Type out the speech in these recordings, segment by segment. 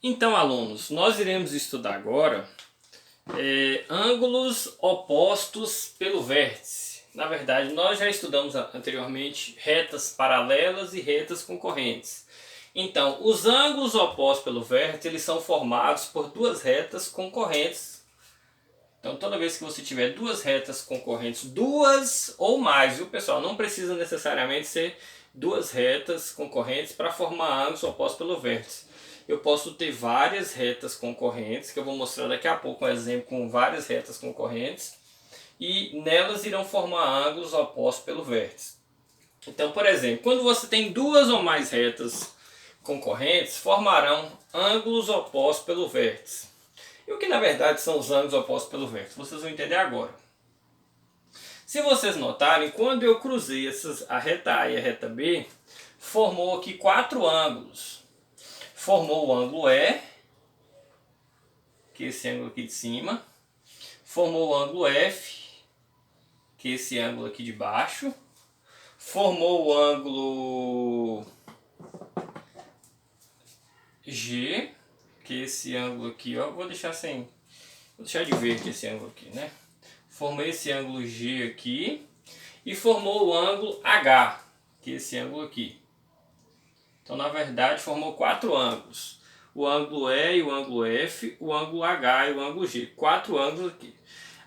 Então, alunos, nós iremos estudar agora ângulos opostos pelo vértice. Na verdade, nós já estudamos anteriormente retas paralelas e retas concorrentes. Então, os ângulos opostos pelo vértice, eles são formados por duas retas concorrentes. Então, toda vez que você tiver duas retas concorrentes, duas ou mais, viu, pessoal? Não precisa necessariamente ser duas retas concorrentes para formar ângulos opostos pelo vértice. Eu posso ter várias retas concorrentes, que eu vou mostrar daqui a pouco um exemplo com várias retas concorrentes, e nelas irão formar ângulos opostos pelo vértice. Então, por exemplo, quando você tem duas ou mais retas concorrentes, formarão ângulos opostos pelo vértice. E o que na verdade são os ângulos opostos pelo vértice? Vocês vão entender agora. Se vocês notarem, quando eu cruzei a reta A e a reta B, formou aqui quatro ângulos. Formou o ângulo E, que é esse ângulo aqui de cima. Formou o ângulo F, que é esse ângulo aqui de baixo. Formou o ângulo G, que é esse ângulo aqui, ó. Vou deixar de verde esse ângulo aqui, né? Formou esse ângulo G aqui. E formou o ângulo H, que é esse ângulo aqui. Então, na verdade, formou quatro ângulos. O ângulo E e o ângulo F, o ângulo H e o ângulo G. Quatro ângulos aqui.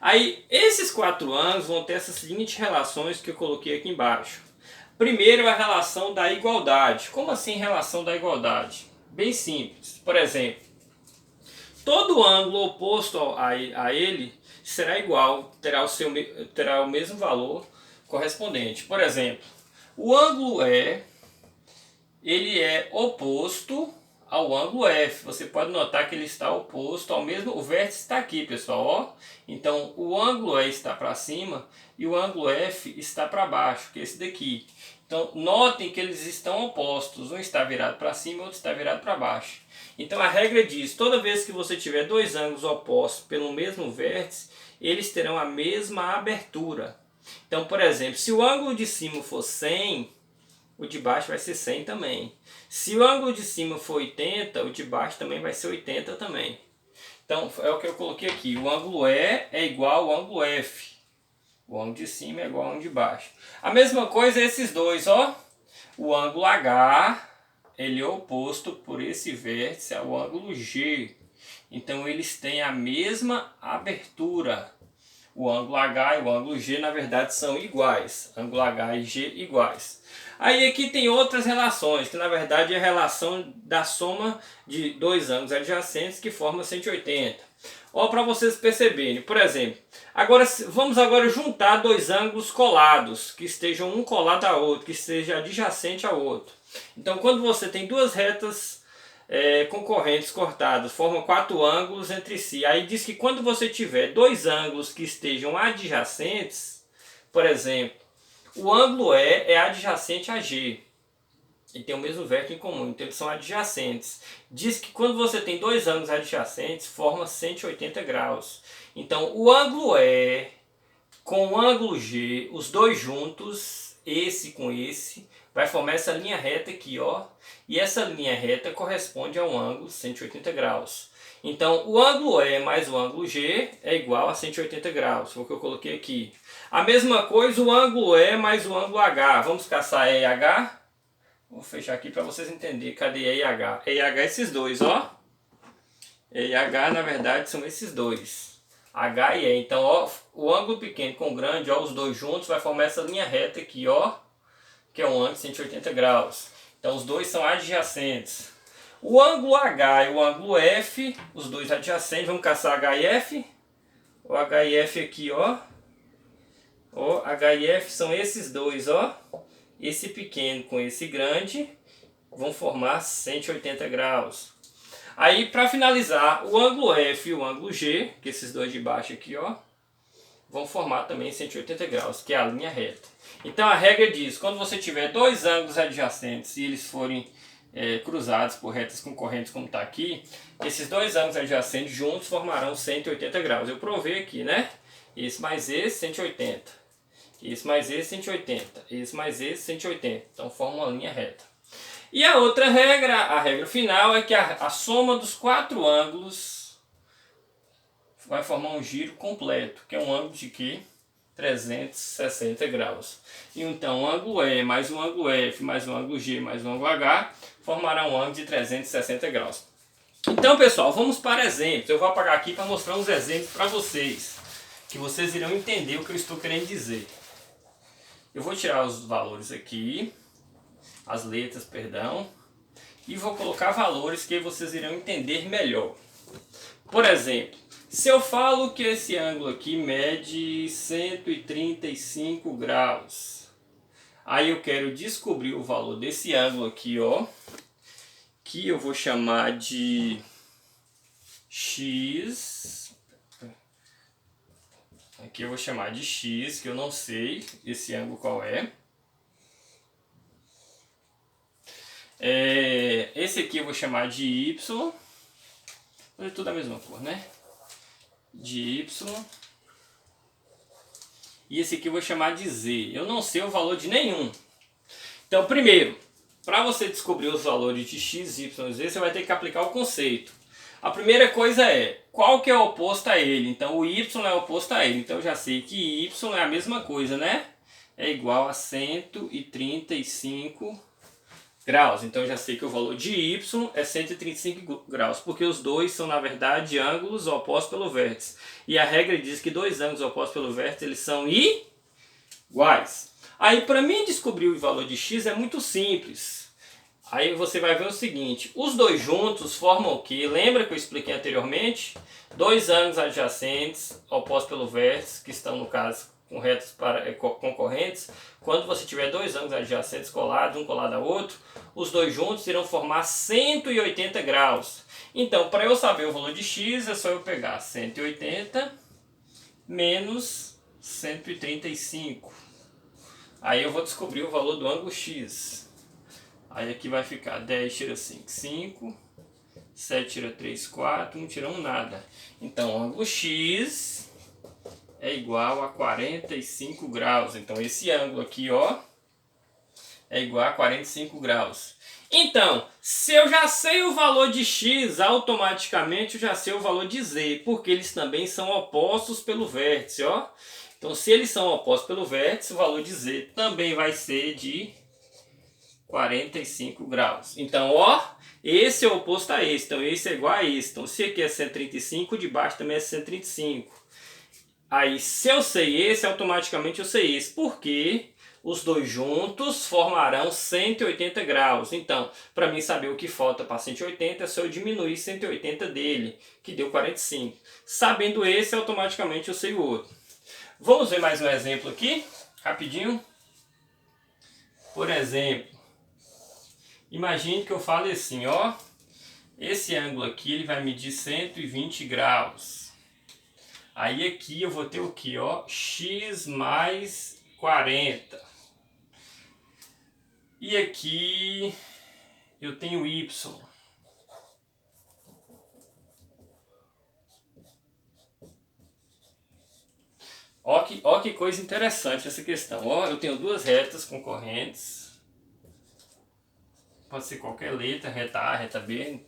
Aí, esses quatro ângulos vão ter essas seguintes relações que eu coloquei aqui embaixo. Primeiro, a relação da igualdade. Como assim relação da igualdade? Bem simples. Por exemplo, todo ângulo oposto a ele será igual, terá o mesmo valor correspondente. Por exemplo, o ângulo E, ele é oposto ao ângulo F. Você pode notar que ele está oposto ao mesmo... O vértice está aqui, pessoal. Ó. Então, o ângulo E está para cima e o ângulo F está para baixo, que é esse daqui. Então, notem que eles estão opostos. Um está virado para cima e o outro está virado para baixo. Então, a regra diz, toda vez que você tiver dois ângulos opostos pelo mesmo vértice, eles terão a mesma abertura. Então, por exemplo, se o ângulo de cima for 100... o de baixo vai ser 100 também. Se o ângulo de cima for 80, o de baixo também vai ser 80 também. Então, é o que eu coloquei aqui. O ângulo E é igual ao ângulo F. O ângulo de cima é igual ao ângulo de baixo. A mesma coisa esses dois, ó. O ângulo H, ele é oposto por esse vértice ao ângulo G. Então, eles têm a mesma abertura. O ângulo H e o ângulo G, na verdade, são iguais. Ângulo H e G iguais. Aí aqui tem outras relações, que na verdade é a relação da soma de dois ângulos adjacentes que forma 180. Ó, para vocês perceberem, por exemplo, vamos agora juntar dois ângulos colados, que estejam um colado ao outro, que esteja adjacente ao outro. Então, quando você tem duas retas concorrentes cortadas, formam quatro ângulos entre si. Aí diz que quando você tiver dois ângulos que estejam adjacentes, por exemplo, o ângulo E é adjacente a G. E tem o mesmo vértice em comum, então eles são adjacentes. Diz que quando você tem dois ângulos adjacentes, forma 180 graus. Então, o ângulo E com o ângulo G, os dois juntos, esse com esse, vai formar essa linha reta aqui, ó. E essa linha reta corresponde a um ângulo 180 graus. Então, o ângulo E mais o ângulo G é igual a 180 graus. Foi o que eu coloquei aqui. A mesma coisa, o ângulo E mais o ângulo H. Vamos caçar E e H? Vou fechar aqui para vocês entenderem. Cadê E e H? E e H é esses dois, ó. E e H, na verdade, são esses dois. H e E. Então, ó, o ângulo pequeno com o grande, ó, os dois juntos, vai formar essa linha reta aqui, ó. Que é um ângulo de 180 graus. Então, os dois são adjacentes. O ângulo H e o ângulo F, os dois adjacentes, vamos caçar H e F. O H e F aqui, ó. Ó, H e F são esses dois, ó. Esse pequeno com esse grande vão formar 180 graus. Aí, para finalizar, o ângulo F e o ângulo G, que esses dois de baixo aqui, ó, vão formar também 180 graus, que é a linha reta. Então, a regra diz, quando você tiver dois ângulos adjacentes e eles forem cruzados por retas concorrentes, como está aqui, esses dois ângulos adjacentes juntos formarão 180 graus. Eu provei aqui, né? Esse mais esse, 180. Esse mais esse, 180. Esse mais esse, 180. Então, forma uma linha reta. E a outra regra, a regra final, é que a soma dos 4 ângulos vai formar um giro completo, que é um ângulo de quê? 360 graus. E então o ângulo E mais um ângulo F mais um ângulo G mais um ângulo H formará um ângulo de 360 graus. Então, pessoal, vamos para exemplos. Eu vou apagar aqui para mostrar uns exemplos para vocês, que vocês irão entender o que eu estou querendo dizer. Eu vou tirar os valores aqui, as letras, perdão, e vou colocar valores que vocês irão entender melhor. Por exemplo, se eu falo que esse ângulo aqui mede 135 graus, aí eu quero descobrir o valor desse ângulo aqui, ó, que eu vou chamar de X. Aqui eu vou chamar de X, que eu não sei esse ângulo qual é. Esse aqui eu vou chamar de Y. É tudo a mesma cor, né? De Y. E esse aqui eu vou chamar de Z. Eu não sei o valor de nenhum. Então, primeiro, para você descobrir os valores de X, Y e Z, você vai ter que aplicar o conceito. A primeira coisa é, qual que é o oposto a ele? Então, o Y é oposto a ele. Então, eu já sei que Y é a mesma coisa, né? É igual a 135 graus. Então, eu já sei que o valor de Y é 135 graus, porque os dois são, na verdade, ângulos opostos pelo vértice. E a regra diz que dois ângulos opostos pelo vértice, eles são iguais. Aí, para mim descobrir o valor de X é muito simples. Aí você vai ver o seguinte, os dois juntos formam o quê? Lembra que eu expliquei anteriormente? Dois ângulos adjacentes, opostos pelo vértice, que estão, no caso, com retas concorrentes. Quando você tiver dois ângulos adjacentes colados, um colado ao outro, os dois juntos irão formar 180 graus. Então, para eu saber o valor de X, é só eu pegar 180 menos 135. Aí eu vou descobrir o valor do ângulo X. Aí aqui vai ficar 10 tira 5, 5. 7 tira 3, 4. 1 tira 1, nada. Então, o ângulo X é igual a 45 graus. Então, esse ângulo aqui, ó, é igual a 45 graus. Então, se eu já sei o valor de X, automaticamente eu já sei o valor de Z, porque eles também são opostos pelo vértice, ó. Então, se eles são opostos pelo vértice, o valor de Z também vai ser de 45 graus. Então, ó, esse é oposto a esse. Então, esse é igual a esse. Então, se aqui é 135, o de baixo também é 135. Aí, se eu sei esse, automaticamente eu sei esse. Porque os dois juntos formarão 180 graus. Então, para mim saber o que falta para 180, é só eu diminuir 180 dele, que deu 45. Sabendo esse, automaticamente eu sei o outro. Vamos ver mais um exemplo aqui, rapidinho. Por exemplo, imagine que eu fale assim, ó. Esse ângulo aqui, ele vai medir 120 graus. Aí aqui eu vou ter o que, ó? X mais 40. E aqui eu tenho Y. Ó que coisa interessante essa questão. Ó, eu tenho duas retas concorrentes. Pode ser qualquer letra, reta A, reta B.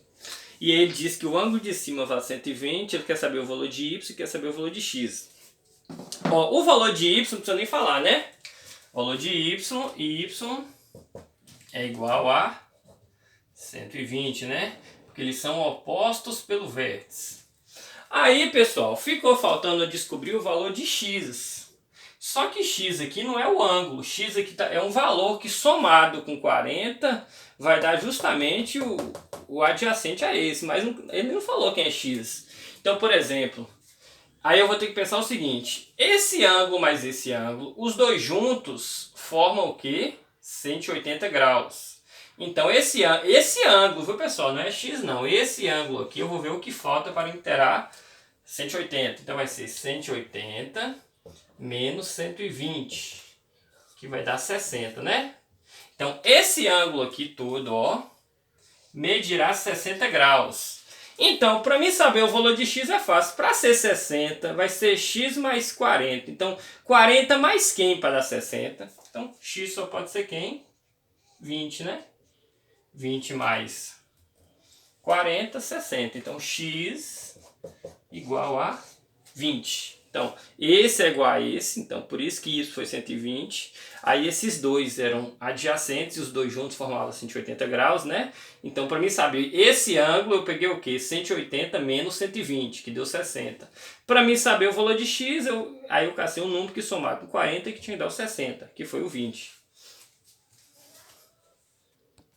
E ele diz que o ângulo de cima vale 120, ele quer saber o valor de Y e quer saber o valor de X. Ó, o valor de Y não precisa nem falar, né? O valor de Y é igual a 120, né? Porque eles são opostos pelo vértice. Aí, pessoal, ficou faltando eu descobrir o valor de X. Só que X aqui não é o ângulo. X aqui é um valor que somado com 40 vai dar justamente o adjacente a esse. Mas ele não falou quem é X. Então, por exemplo, aí eu vou ter que pensar o seguinte. Esse ângulo mais esse ângulo, os dois juntos formam o quê? 180 graus. Então, esse ângulo, viu, pessoal? Não é X, não. Esse ângulo aqui, eu vou ver o que falta para inteirar 180. Então, vai ser 180 menos 120, que vai dar 60, né? Então, esse ângulo aqui todo, ó, medirá 60 graus. Então, para mim saber o valor de X é fácil. Para ser 60, vai ser X mais 40. Então, 40 mais quem para dar 60? Então, X só pode ser quem? 20, né? 20 mais 40, 60. Então, x igual a 20. Então, esse é igual a esse, então por isso que isso foi 120. Aí esses dois eram adjacentes e os dois juntos formavam 180 graus, né? Então, para mim saber esse ângulo, eu peguei o quê? 180 menos 120, que deu 60. Para mim saber o valor de x, aí eu cacei um número que somava com 40 que tinha que dar o 60, que foi o 20.